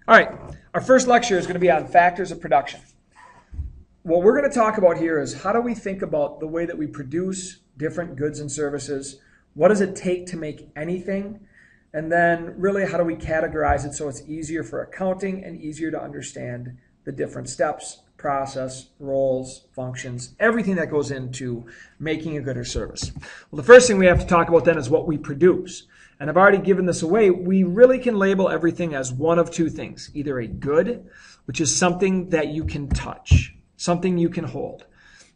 All right, our first lecture is going to be on factors of production. What we're going to talk about here is how do we think about the way that we produce different goods and services? What does it take to make anything? And then really how do we categorize it so it's easier for accounting and easier to understand the different steps, process, roles, functions, everything that goes into making a good or service. Well, the first thing we have to talk about then is what we produce. And I've already given this away. We really can label everything as one of two things. Either a good, which is something that you can touch, something you can hold.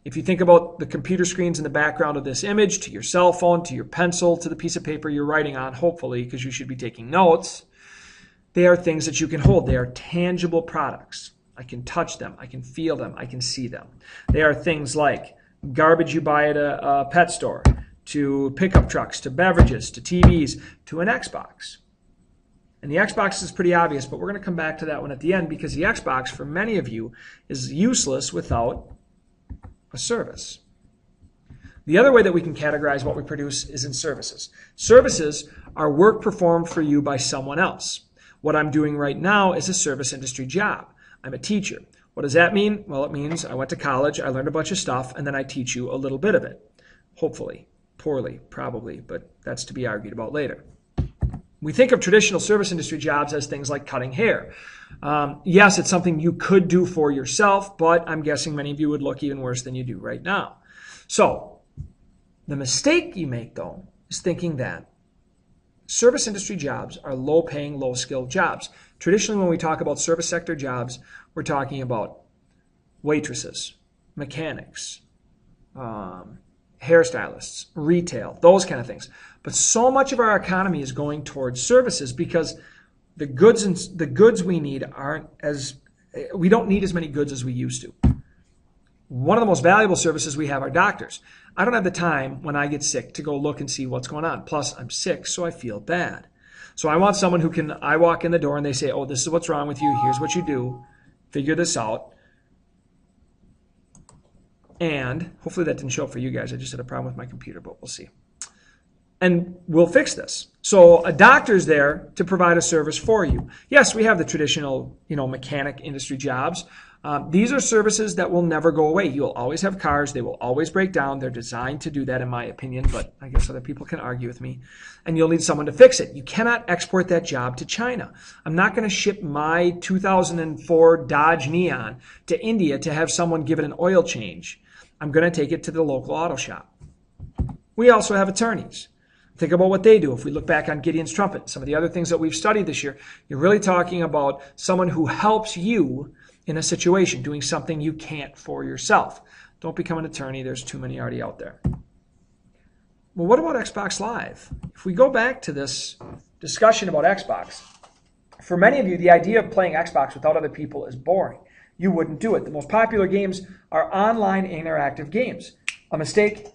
If you think about the computer screens in the background of this image, to your cell phone, to your pencil, to the piece of paper you're writing on, hopefully, because you should be taking notes, they are things that you can hold. They are tangible products. I can touch them. I can feel them. I can see them. They are things like garbage you buy at a pet store, to pickup trucks, to beverages, to TVs, to an Xbox. And the Xbox is pretty obvious, but we're going to come back to that one at the end because the Xbox, for many of you, is useless without a service. The other way that we can categorize what we produce is in services. Services are work performed for you by someone else. What I'm doing right now is a service industry job. I'm a teacher. What does that mean? Well, it means I went to college, I learned a bunch of stuff, and then I teach you a little bit of it. Hopefully. Poorly, probably, but that's to be argued about later. We think of traditional service industry jobs as things like cutting hair. Yes, it's something you could do for yourself, but I'm guessing many of you would look even worse than you do right now. So, the mistake you make, though, is thinking that service industry jobs are low-paying, low-skilled jobs. Traditionally, when we talk about service sector jobs, we're talking about waitresses, mechanics, hairstylists, retail, those kind of things. But so much of our economy is going towards services because the goods we need we don't need as many goods as we used to. One of the most valuable services we have are doctors. I don't have the time when I get sick to go look and see what's going on. Plus, I'm sick, so I feel bad. So I want someone I walk in the door and they say, oh, this is what's wrong with you. Here's what you do. Figure this out. And hopefully that didn't show up for you guys. I just had a problem with my computer, but we'll see. And we'll fix this. So a doctor's there to provide a service for you. Yes, we have the traditional, mechanic industry jobs. These are services that will never go away. You'll always have cars. They will always break down. They're designed to do that, in my opinion, but I guess other people can argue with me. And you'll need someone to fix it. You cannot export that job to China. I'm not going to ship my 2004 Dodge Neon to India to have someone give it an oil change. I'm going to take it to the local auto shop. We also have attorneys. Think about what they do. If we look back on Gideon's Trumpet, some of the other things that we've studied this year, you're really talking about someone who helps you in a situation, doing something you can't for yourself. Don't become an attorney. There's too many already out there. Well, what about Xbox Live? If we go back to this discussion about Xbox, for many of you, the idea of playing Xbox without other people is boring. You wouldn't do it. The most popular games are online interactive games. A mistake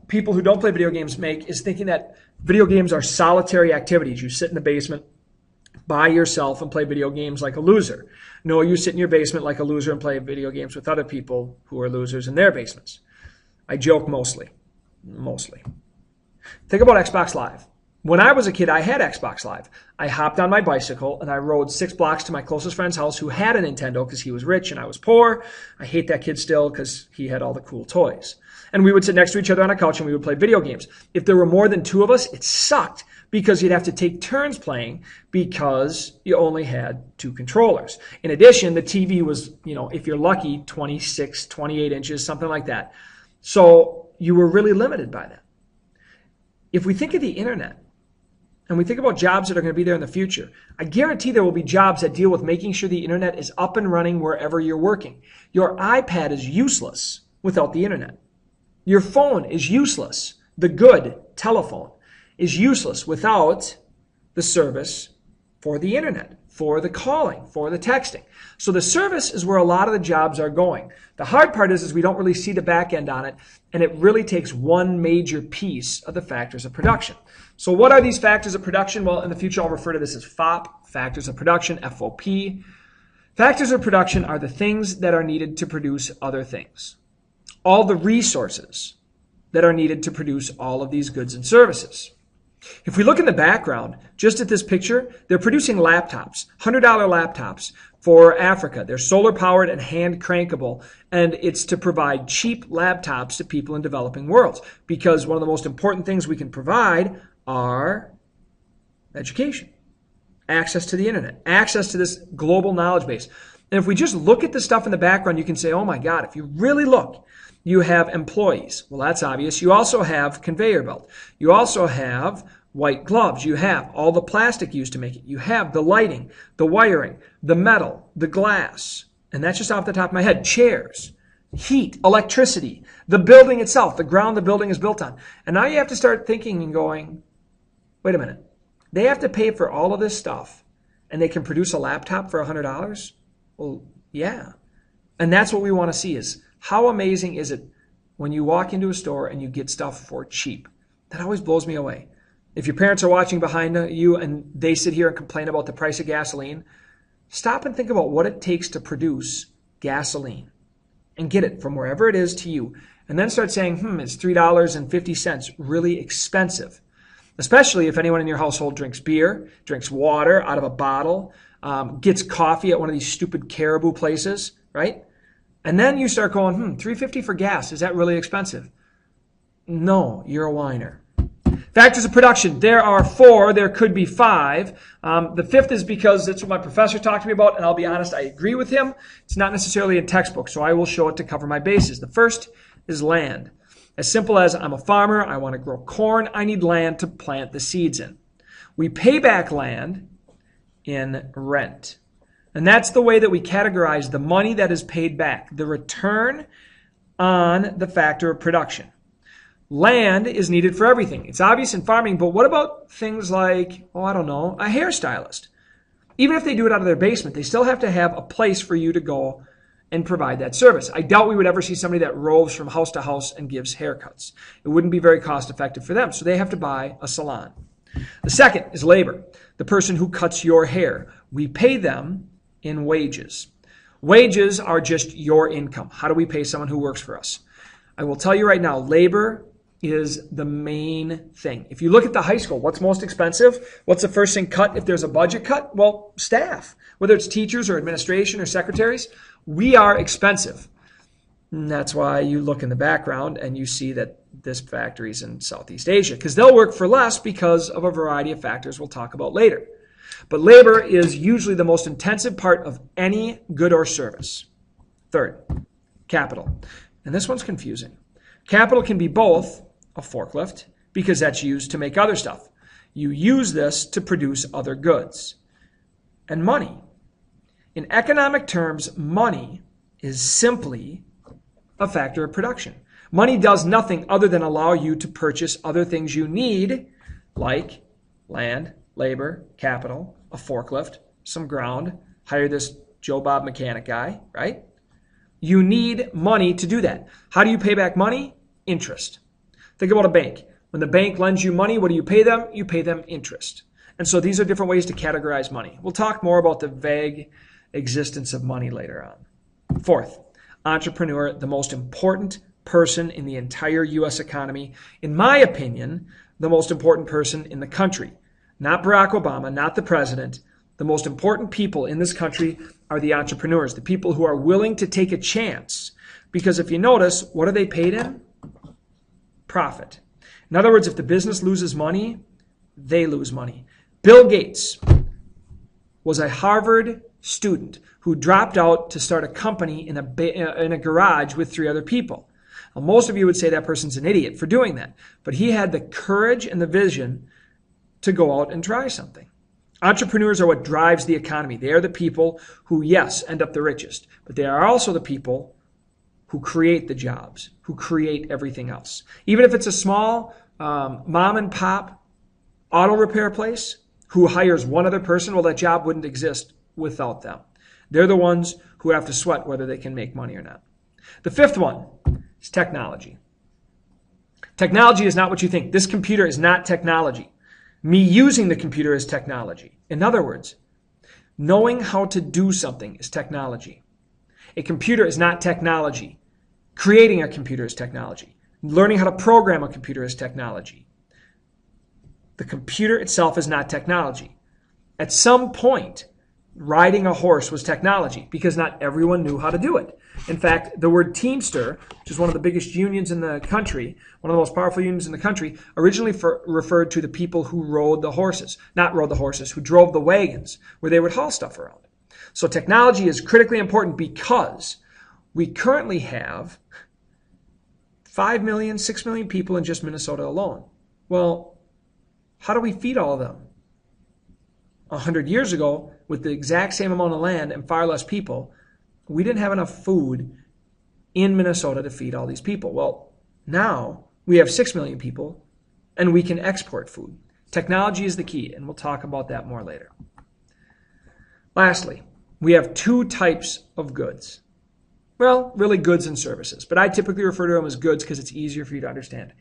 people who don't play video games make is thinking that video games are solitary activities. You sit in the basement by yourself and play video games like a loser. No, you sit in your basement like a loser and play video games with other people who are losers in their basements. I joke mostly. Think about Xbox Live. When I was a kid, I had Xbox Live. I hopped on my bicycle and I rode 6 blocks to my closest friend's house who had a Nintendo because he was rich and I was poor. I hate that kid still because he had all the cool toys. And we would sit next to each other on a couch and we would play video games. If there were more than 2 of us, it sucked because you'd have to take turns playing because you only had 2 controllers. In addition, the TV was, if you're lucky, 26, 28 inches, something like that. So you were really limited by that. If we think of the internet, and we think about jobs that are going to be there in the future, I guarantee there will be jobs that deal with making sure the internet is up and running wherever you're working. Your iPad is useless without the internet. Your phone is useless. The good telephone is useless without the service for the internet, for the calling, for the texting. So the service is where a lot of the jobs are going. The hard part is we don't really see the back end on it, and it really takes one major piece of the factors of production. So what are these factors of production? Well, in the future, I'll refer to this as FOP, factors of production, FOP. Factors of production are the things that are needed to produce other things. All the resources that are needed to produce all of these goods and services. If we look in the background, just at this picture, they're producing laptops, $100 laptops for Africa. They're solar powered and hand crankable, and it's to provide cheap laptops to people in developing worlds, because one of the most important things we can provide are education, access to the internet, access to this global knowledge base. And if we just look at the stuff in the background, you can say, oh my God, if you really look, you have employees. Well, that's obvious. You also have conveyor belt. You also have white gloves. You have all the plastic used to make it. You have the lighting, the wiring, the metal, the glass. And that's just off the top of my head. Chairs, heat, electricity, the building itself, the ground the building is built on. And now you have to start thinking and going, wait a minute. They have to pay for all of this stuff, and they can produce a laptop for $100? Well, yeah. And that's what we want to see, is how amazing is it when you walk into a store and you get stuff for cheap? That always blows me away. If your parents are watching behind you and they sit here and complain about the price of gasoline, stop and think about what it takes to produce gasoline and get it from wherever it is to you. And then start saying, is $3.50 really expensive? Especially if anyone in your household drinks beer, drinks water out of a bottle, gets coffee at one of these stupid Caribou places, right? And then you start going, $3.50 for gas, is that really expensive? No, you're a whiner. Factors of production, there are 4, there could be 5. The 5th is because it's what my professor talked to me about, and I'll be honest, I agree with him. It's not necessarily in textbook, so I will show it to cover my bases. The first is land. As simple as I'm a farmer, I want to grow corn, I need land to plant the seeds in. We pay back land in rent. And that's the way that we categorize the money that is paid back, the return on the factor of production. Land is needed for everything. It's obvious in farming, but what about things like, a hairstylist? Even if they do it out of their basement, they still have to have a place for you to go and provide that service. I doubt we would ever see somebody that roves from house to house and gives haircuts. It wouldn't be very cost effective for them, so they have to buy a salon. The second is labor, the person who cuts your hair. We pay them in wages. Wages are just your income. How do we pay someone who works for us? I will tell you right now, labor is the main thing. If you look at the high school, what's most expensive? What's the first thing cut if there's a budget cut? Well, staff. Whether it's teachers or administration or secretaries, we are expensive. And that's why you look in the background and you see that this factory is in Southeast Asia, because they'll work for less because of a variety of factors we'll talk about later. But labor is usually the most intensive part of any good or service. Third, capital. And this one's confusing. Capital can be both a forklift, because that's used to make other stuff. You use this to produce other goods. And money. In economic terms, money is simply a factor of production. Money does nothing other than allow you to purchase other things you need, like land, labor, capital, a forklift, some ground, hire this Joe Bob mechanic guy, right? You need money to do that. How do you pay back money? Interest. Think about a bank. When the bank lends you money, what do you pay them? You pay them interest. And so these are different ways to categorize money. We'll talk more about the vague existence of money later on. Fourth, entrepreneur, the most important person in the entire U.S. economy. In my opinion, the most important person in the country. Not Barack Obama, not the president. The most important people in this country are the entrepreneurs, the people who are willing to take a chance. Because if you notice, what are they paid in? Profit. In other words, if the business loses money, they lose money. Bill Gates was a Harvard student who dropped out to start a company in a garage with 3 other people. Now, most of you would say that person's an idiot for doing that, but he had the courage and the vision to go out and try something. Entrepreneurs are what drives the economy. They are the people who, yes, end up the richest, but they are also the people who create the jobs, who create everything else. Even if it's a small mom and pop auto repair place who hires one other person, well, that job wouldn't exist without them. They're the ones who have to sweat whether they can make money or not. The 5th one is technology. Technology is not what you think. This computer is not technology. Me using the computer is technology. In other words, knowing how to do something is technology. A computer is not technology. Creating a computer is technology. Learning how to program a computer is technology. The computer itself is not technology. At some point, riding a horse was technology because not everyone knew how to do it. In fact, the word Teamster, which is one of the biggest unions in the country, one of the most powerful unions in the country, originally referred to the people who rode the horses, not rode the horses, who drove the wagons where they would haul stuff around. So technology is critically important because we currently have 5 million, 6 million people in just Minnesota alone. Well, how do we feed all of them? 100 years ago, with the exact same amount of land and far less people, we didn't have enough food in Minnesota to feed all these people. Well, now we have 6 million people and we can export food. Technology is the key, and we'll talk about that more later. Lastly, we have 2 types of goods. Well, really goods and services, but I typically refer to them as goods because it's easier for you to understand.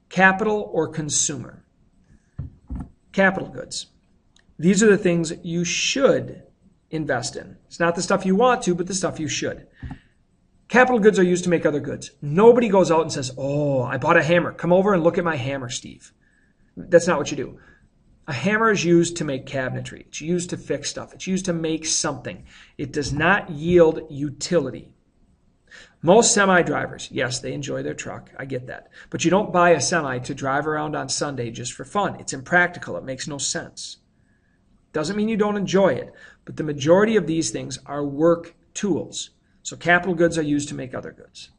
Capital or consumer. Capital goods. These are the things you should invest in. It's not the stuff you want to, but the stuff you should. Capital goods are used to make other goods. Nobody goes out and says, oh, I bought a hammer. Come over and look at my hammer, Steve. That's not what you do. A hammer is used to make cabinetry. It's used to fix stuff. It's used to make something. It does not yield utility. Most semi drivers, yes, they enjoy their truck. I get that. But you don't buy a semi to drive around on Sunday just for fun. It's impractical. It makes no sense. Doesn't mean you don't enjoy it, but the majority of these things are work tools. So capital goods are used to make other goods.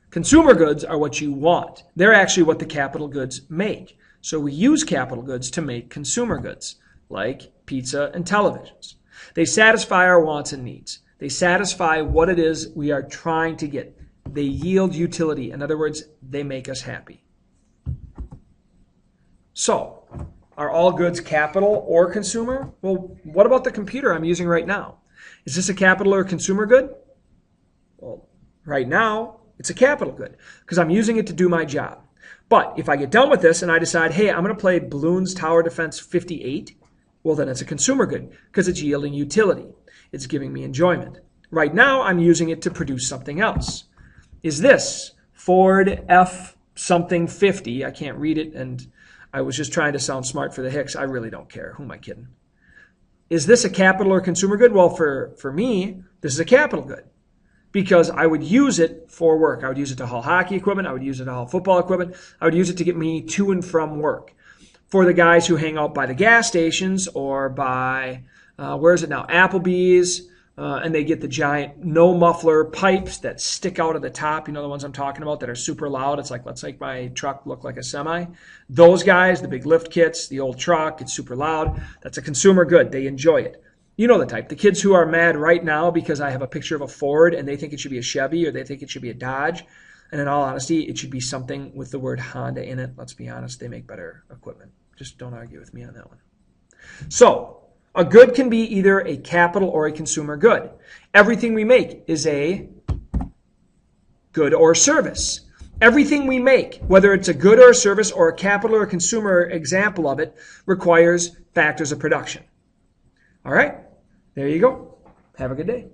Consumer goods are what you want. They're actually what the capital goods make. So we use capital goods to make consumer goods, like pizza and televisions. They satisfy our wants and needs. They satisfy what it is we are trying to get. They yield utility. In other words, they make us happy. So, are all goods capital or consumer? Well, what about the computer I'm using right now? Is this a capital or a consumer good? Well, right now, it's a capital good because I'm using it to do my job. But if I get done with this and I decide, hey, I'm going to play Bloons Tower Defense 58, well, then it's a consumer good because it's yielding utility. It's giving me enjoyment. Right now, I'm using it to produce something else. Is this Ford F something 50? I can't read it, and I was just trying to sound smart for the Hicks. I really don't care. Who am I kidding? Is this a capital or consumer good? Well, for me, this is a capital good because I would use it for work. I would use it to haul hockey equipment. I would use it to haul football equipment. I would use it to get me to and from work. For the guys who hang out by the gas stations or by, where is it now, Applebee's, and they get the giant no muffler pipes that stick out of the top, you know the ones I'm talking about that are super loud. It's like, let's make my truck look like a semi. Those guys, the big lift kits, the old truck, it's super loud. That's a consumer good. They enjoy it. You know the type. The kids who are mad right now because I have a picture of a Ford and they think it should be a Chevy or they think it should be a Dodge. And in all honesty, it should be something with the word Honda in it. Let's be honest, they make better equipment. Just don't argue with me on that one. So, a good can be either a capital or a consumer good. Everything we make is a good or service. Everything we make, whether it's a good or a service or a capital or a consumer example of it, requires factors of production. All right, there you go. Have a good day.